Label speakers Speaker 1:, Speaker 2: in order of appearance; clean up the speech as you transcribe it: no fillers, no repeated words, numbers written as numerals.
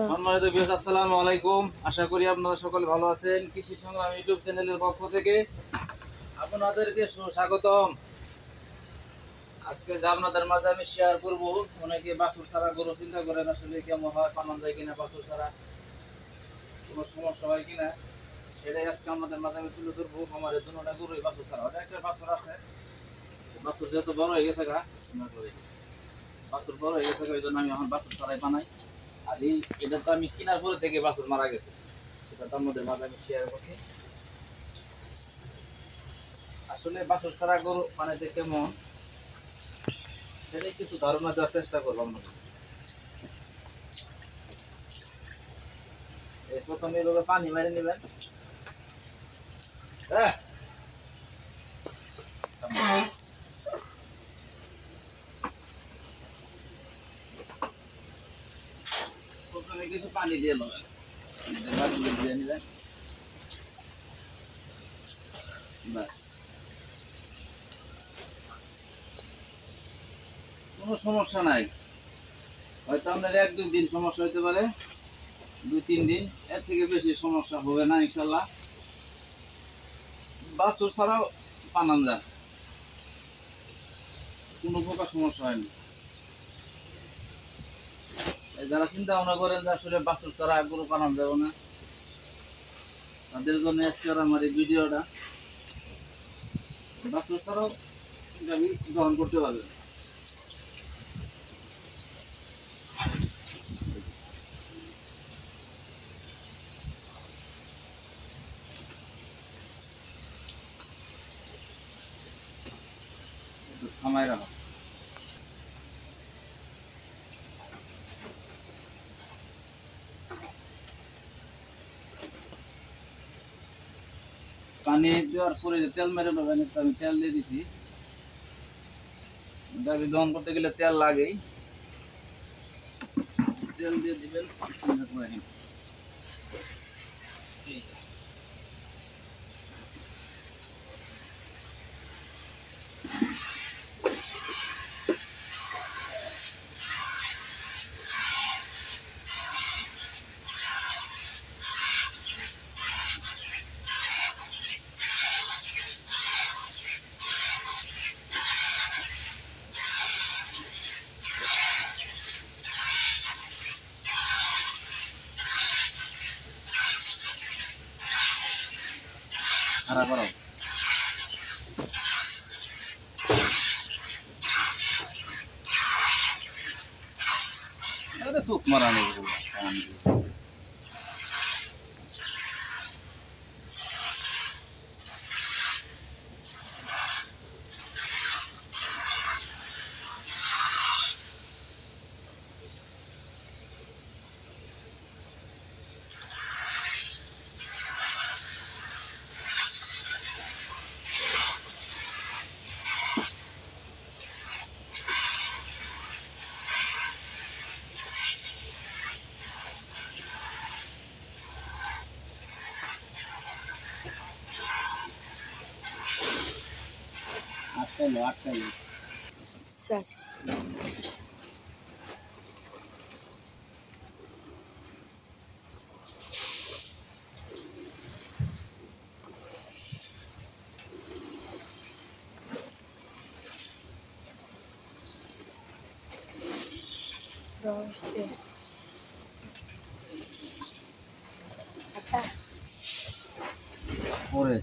Speaker 1: সম্মানিত ভিউয়ার্স, আসসালামু আলাইকুম। আশা করি আপনারা সকলে ভালো আছেন। কৃষি সংগ্রাম ইউটিউব চ্যানেলের পক্ষ থেকে আপনাদেরকে সুস্বাগতম। আজকে যা আপনাদের মাঝে আমি শেয়ার করব, অনেকে বাছুর ছাড়া গরু চিন্তা করেন আসলে কেমন হয়, পালন যায় কিনা, বাছুর ছাড়া কোনো সমস্যা হয় কিনা, সেটাই আজকে আমাদের মাঝে আমি তুলে ধরবো। আমার দুটোটা গরুই বাছুর ছাড়া, একটা বাছুর আছে, বাছুর যেহেতু বড় হয়ে গেছে বাছুর বড় হয়ে গেছে ওই জন্য আমি এখন বাছুর ছাড়াই বানাই। আর এটা তো আমি কেনার পরে থেকে বাছুর মারা গেছে, সেটা তার মধ্যে মাঝে আমি শেয়ার করছি। আসলে বাছুর ছাড়া গরু মানে যে কেমন সেটাই কিছু ধারণা দেওয়ার চেষ্টা করবো আপনাদের। প্রথমে এভাবে পানি মেরে নেবেন। প্রথমে কিছু পানি দিয়ে নেবেন, দিয়ে নেবেন, ব্যাস। কোনো সমস্যা নাই, হয়তো আপনার 1-2 দিন সমস্যা হতে পারে, 2-3 দিন, এর থেকে বেশি সমস্যা হবে না ইনশাল্লাহ। বাছুর ছাড়াও বানান যায়, কোনো প্রকার সমস্যা হয়নি। যারা চিন্তা ভাবনা করেন যে আসলে বাছুর ছাড়া গরু বানান যাবে না, তাদের জন্য আজকের আমার এই ভিডিওটা। বাছুর ছাড়াও গাভী গ্রহণ করতে পারবেন। থামাই রাখো। পানি দেওয়ার পরে তেল মেরে নেবেন, আমি তেল দিয়ে দিছি। গাভী দহন করতে গেলে তেল লাগেই, তেল দিয়ে দিবেন। খারাপ করো, চোখ মারানো। আটকাইলো।
Speaker 2: শেষ।
Speaker 1: পরে